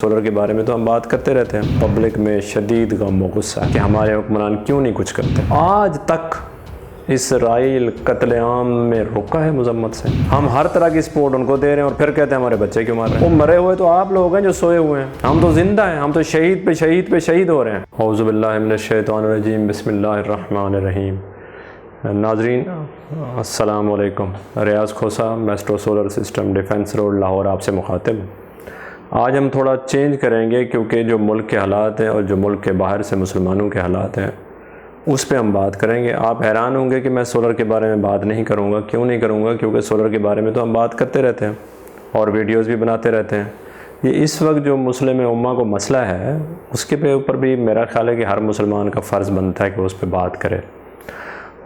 Solar کے بارے میں تو ہم بات کرتے رہتے ہیں، پبلک میں شدید غم و غصہ کہ ہمارے حکمران کیوں نہیں کچھ کرتے۔ آج تک اسرائیل قتل عام میں رکا ہے مذمت سے۔ ہم ہر طرح کی سپورٹ ان کو دے رہے ہیں اور پھر کہتے ہیں ہمارے بچے کیوں مار رہے ہیں۔ وہ مرے ہوئے تو آپ لوگ ہیں جو سوئے ہوئے ہیں، ہم تو زندہ ہیں، ہم تو شہید پہ شہید پہ شہید ہو رہے ہیں۔ اعوذ باللہ من الشیطان الرجیم، بسم اللہ الرحمن الرحیم۔ ناظرین السلام علیکم، Riaz Khosa, Maestro solar system, defence road, Lahore آپ سے مخاطب۔ آج ہم تھوڑا چینج کریں گے کیونکہ جو ملک کے حالات ہیں اور جو ملک کے باہر سے مسلمانوں کے حالات ہیں اس پہ ہم بات کریں گے۔ آپ حیران ہوں گے کہ میں سولر کے بارے میں بات نہیں کروں گا۔ کیوں نہیں کروں گا؟ کیونکہ سولر کے بارے میں تو ہم بات کرتے رہتے ہیں اور ویڈیوز بھی بناتے رہتے ہیں۔ یہ اس وقت جو مسلم امہ کو مسئلہ ہے اس کے اوپر بھی میرا خیال ہے کہ ہر مسلمان کا فرض بنتا ہے کہ اس پہ بات کرے۔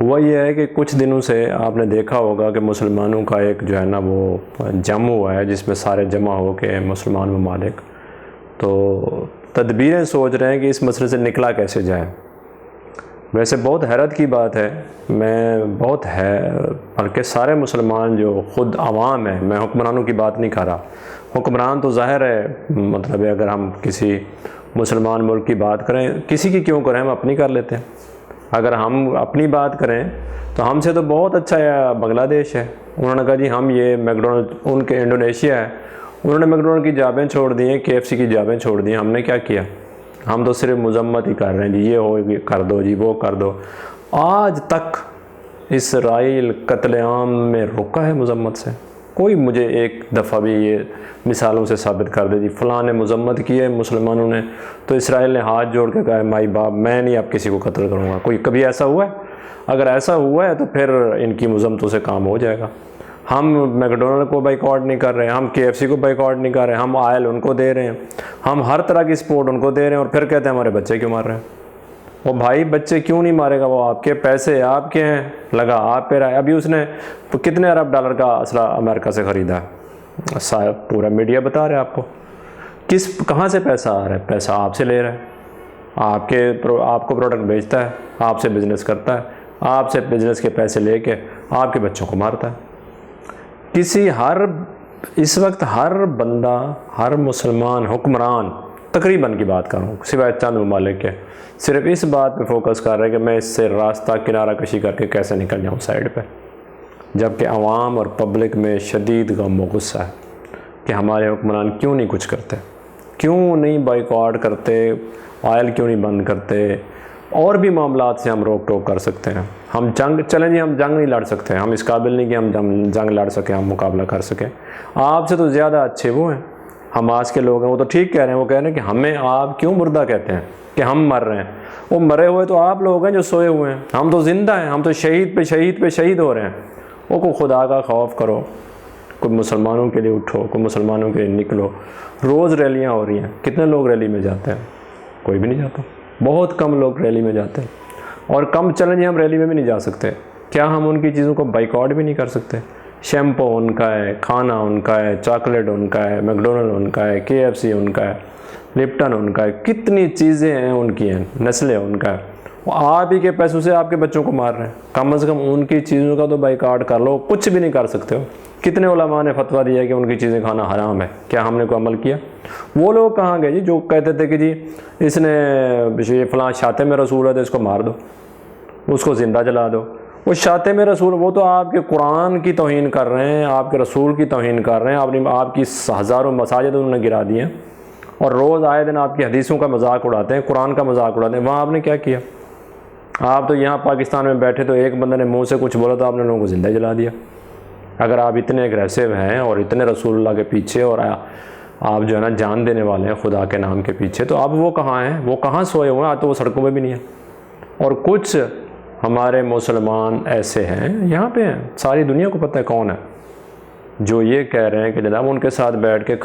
ہوا یہ ہے کہ کچھ دنوں سے آپ نے دیکھا ہوگا کہ مسلمانوں کا ایک جو ہے نا وہ جم ہوا ہے جس میں سارے جمع ہو کے مسلمان ممالک تو تدبیریں سوچ رہے ہیں کہ اس مسئلے سے نکلا کیسے جائے۔ ویسے بہت حیرت کی بات ہے، بلکہ سارے مسلمان جو خود عوام ہیں، میں حکمرانوں کی بات نہیں کر رہا، حکمران تو ظاہر ہے مطلب اگر ہم کسی مسلمان ملک کی بات کریں، کسی کی کیوں کریں، ہم اپنی کر لیتے ہیں۔ اگر ہم اپنی بات کریں تو ہم سے تو بہت اچھا ہے بنگلہ دیش ہے۔ انہوں نے کہا جی ہم یہ میکڈونلڈ، ان کے انڈونیشیا ہے، انہوں نے میکڈونلڈ کی جابیں چھوڑ دی ہیں، KFC کی جابیں چھوڑ دی ہیں۔ ہم نے کیا کیا؟ ہم تو صرف مذمت ہی کر رہے ہیں، جی یہ ہو کر دو، جی وہ کر دو۔ آج تک اسرائیل قتل عام میں رکا ہے مذمت سے؟ کوئی مجھے ایک دفعہ بھی یہ مثالوں سے ثابت کر دے جی فلاں نے مذمت کی ہے مسلمانوں نے تو اسرائیل نے ہاتھ جوڑ کے کہا ہے مائی باپ میں نہیں اب کسی کو قتل کروں گا۔ کوئی کبھی ایسا ہوا ہے؟ اگر ایسا ہوا ہے تو پھر ان کی مذمتوں سے کام ہو جائے گا۔ ہم میکڈونلڈ کو بائیکاٹ نہیں کر رہے، ہم KFC کو بائیکاٹ نہیں کر رہے، ہم آئل ان کو دے رہے ہیں، ہم ہر طرح کی سپورٹ ان کو دے رہے ہیں اور پھر کہتے ہیں ہمارے بچے کیوں مار رہے ہیں۔ وہ بھائی بچے کیوں نہیں مارے گا؟ وہ آپ کے پیسے آپ کے ہیں، لگا آپ پہ رہا ہے۔ ابھی اس نے کتنے ارب ڈالر کا اسلحہ امریکہ سے خریدا ہے، پورا میڈیا بتا رہا ہے آپ کو۔ کہاں سے پیسہ آ رہا ہے؟ پیسہ آپ سے لے رہا ہے، آپ کو پروڈکٹ بیچتا ہے، آپ سے بزنس کرتا ہے، آپ سے بزنس کے پیسے لے کے آپ کے بچوں کو مارتا ہے۔ اس وقت ہر بندہ، ہر مسلمان حکمران تقریباً کی بات کروں سوائے چند ممالک کے، صرف اس بات پہ فوکس کر رہے ہیں کہ میں اس سے راستہ کنارہ کشی کر کے کیسے نکل جاؤں سائیڈ پہ، جبکہ عوام اور پبلک میں شدید غم و غصہ ہے کہ ہمارے حکمران کیوں نہیں کچھ کرتے، کیوں نہیں بائیکاٹ کرتے، آئل کیوں نہیں بند کرتے، اور بھی معاملات سے ہم روک ٹوک کر سکتے ہیں۔ ہم جنگ نہیں لڑ سکتے، ہم اس قابل نہیں کہ ہم جنگ لڑ سکیں، ہم مقابلہ کر سکیں۔ آپ سے تو زیادہ اچھے وہ ہیں، حماس کے لوگ ہیں، وہ تو ٹھیک کہہ رہے ہیں، وہ کہہ رہے ہیں کہ ہمیں آپ کیوں مردہ کہتے ہیں کہ ہم مر رہے ہیں۔ وہ مرے ہوئے تو آپ لوگ ہیں جو سوئے ہوئے ہیں، ہم تو زندہ ہیں، ہم تو شہید پہ شہید پہ شہید ہو رہے ہیں۔ وہ کو خدا کا خوف کرو، کوئی مسلمانوں کے لیے اٹھو، کوئی مسلمانوں کے لیے نکلو۔ روز ریلیاں ہو رہی ہیں، کتنے لوگ ریلی میں جاتے ہیں؟ کوئی بھی نہیں جاتا، بہت کم لوگ ریلی میں جاتے ہیں، اور کم چلیں جی ہم ریلی میں بھی نہیں جا سکتے۔ کیا ہم ان کی چیزوں کو بائیکاٹ بھی نہیں کر سکتے؟ شیمپو ان کا ہے، کھانا ان کا ہے، چاکلیٹ ان کا ہے، میکڈونلڈ ان کا ہے، KFC ان کا ہے، لپٹن ان کا ہے، کتنی چیزیں ہیں ان کی ہیں، نسلیں ان کا ہے۔ وہ آپ ہی کے پیسوں سے آپ کے بچوں کو مار رہے ہیں، کم از کم ان کی چیزوں کا تو بائیکاٹ کر لو۔ کچھ بھی نہیں کر سکتے ہو۔ کتنے علماء نے فتویٰ دیا کہ ان کی چیزیں کھانا حرام ہے، کیا ہم نے کوئی عمل کیا؟ وہ لوگ کہاں گئے جی جو کہتے تھے کہ جی اس نے یہ فلاں شاتم رسول ہے تو اس کو مار دو، اس کو زندہ جلا دو۔ وہ شاتم رسول، وہ تو آپ کے قرآن کی توہین کر رہے ہیں، آپ کے رسول کی توہین کر رہے ہیں، آپ کی ہزاروں مساجد انہوں نے گرا دی ہیں، اور روز آئے دن آپ کی حدیثوں کا مذاق اڑاتے ہیں، قرآن کا مذاق اڑاتے ہیں۔ وہاں آپ نے کیا کیا؟ آپ تو یہاں پاکستان میں بیٹھے تو ایک بندے نے منہ سے کچھ بولا تو آپ نے لوگوں کو زندہ جلا دیا۔ اگر آپ اتنے اگریسو ہیں اور اتنے رسول اللہ کے پیچھے اور آپ جو ہے نا جان دینے والے ہیں خدا کے نام کے پیچھے، تو اب وہ کہاں ہیں؟ وہ کہاں سوئے ہوئے ہیں؟ آج تو وہ سڑکوں پہ بھی نہیں ہیں۔ اور کچھ ہمارے مسلمان ایسے ہیں، یہاں پہ ہیں، ساری دنیا کو پتہ ہے کون ہے، جو یہ کہہ رہے ہیں کہ جناب ان کے ساتھ بیٹھ کے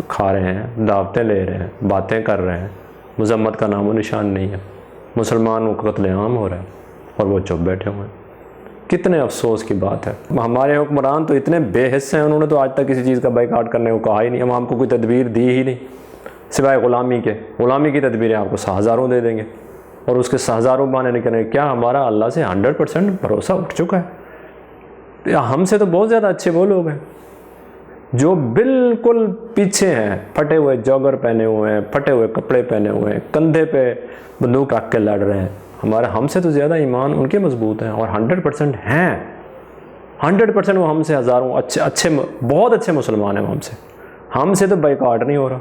کھا رہے ہیں، دعوتیں لے رہے ہیں، باتیں کر رہے ہیں، مذمت کا نام و نشان نہیں ہے، مسلمانوں کا قتل عام ہو رہا ہے اور وہ چپ بیٹھے ہوئے ہیں۔ کتنے افسوس کی بات ہے۔ ہمارے حکمران تو اتنے بے حس ہیں، انہوں نے تو آج تک کسی چیز کا بائیکاٹ کرنے کو کہا ہی نہیں، ہم کو کوئی تدبیر دی ہی نہیں سوائے غلامی کے۔ غلامی کی تدبیریں آپ کو ہزاروں دے دیں گے اور اس کے ہزاروں بہانے نہیں کریں گے۔ کیا ہمارا اللہ سے 100% بھروسہ اٹھ چکا ہے؟ ہم سے تو بہت زیادہ اچھے وہ لوگ ہیں جو بالکل پیچھے ہیں، پھٹے ہوئے جاگر پہنے ہوئے ہیں، پھٹے ہوئے کپڑے پہنے ہوئے ہیں، کندھے پہ بندوق رکھ کے لڑ رہے ہیں، ہم سے تو زیادہ ایمان ان کے مضبوط ہیں، اور 100% ہیں، 100% وہ ہم سے ہزاروں اچھے بہت اچھے مسلمان ہیں، ہم سے تو بائیکاٹ نہیں ہو رہا،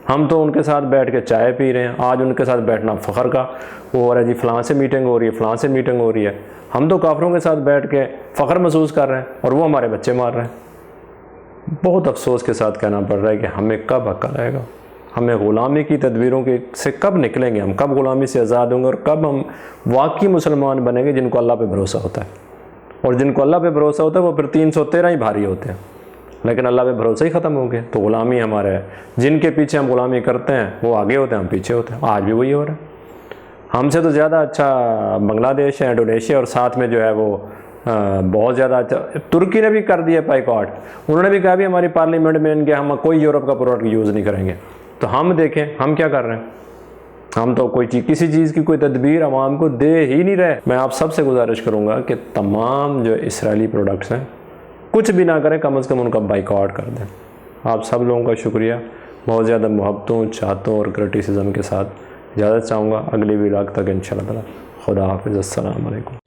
ہم تو ان کے ساتھ بیٹھ کے چائے پی رہے ہیں، آج ان کے ساتھ بیٹھنا فخر کا وہ ہو رہا ہے، جی فلاں سے میٹنگ ہو رہی ہے، فلاں سے میٹنگ ہو رہی ہے، ہم تو کافروں کے ساتھ بیٹھ کے فخر محسوس کر رہے ہیں اور وہ ہمارے بچے مار رہے ہیں۔ بہت افسوس کے ساتھ کہنا پڑ رہا ہے کہ ہمیں کب عقل آئے گا، ہمیں غلامی کی تدبیروں سے کب نکلیں گے، ہم کب غلامی سے آزاد ہوں گے، اور کب ہم واقعی مسلمان بنیں گے جن کو اللہ پہ بھروسہ ہوتا ہے، اور جن کو اللہ پہ بھروسہ ہوتا ہے وہ پھر 313 ہی بھاری ہوتے ہیں، لیکن اللہ پہ بھروسہ ہی ختم ہو گیا تو غلامی ہمارے ہے، جن کے پیچھے ہم غلامی کرتے ہیں وہ آگے ہوتے ہیں، ہم پیچھے ہوتے ہیں، آج بھی وہی ہو رہا ہے۔ ہم سے تو زیادہ اچھا بنگلہ دیش ہے، انڈونیشیا، اور ساتھ میں جو ہے وہ بہت زیادہ اچھا ترکی نے بھی کر دیا بائیکاٹ، انہوں نے بھی کہا بھی ہماری پارلیمنٹ میں ان کے ہم کوئی یورپ کا پروڈکٹ یوز نہیں کریں گے، تو ہم دیکھیں ہم کیا کر رہے ہیں، ہم تو کسی چیز کی کوئی تدبیر عوام کو دے ہی نہیں رہے۔ میں آپ سب سے گزارش کروں گا کہ تمام جو اسرائیلی پروڈکٹس ہیں کچھ بھی نہ کریں، کم از کم ان کا بائیکاٹ کر دیں۔ آپ سب لوگوں کا شکریہ، بہت زیادہ محبتوں، چاہتوں اور کرٹیسزم کے ساتھ اجازت چاہوں گا، اگلی ویلاگ تک انشاءاللہ تعالی خدا حافظ، السلام علیکم۔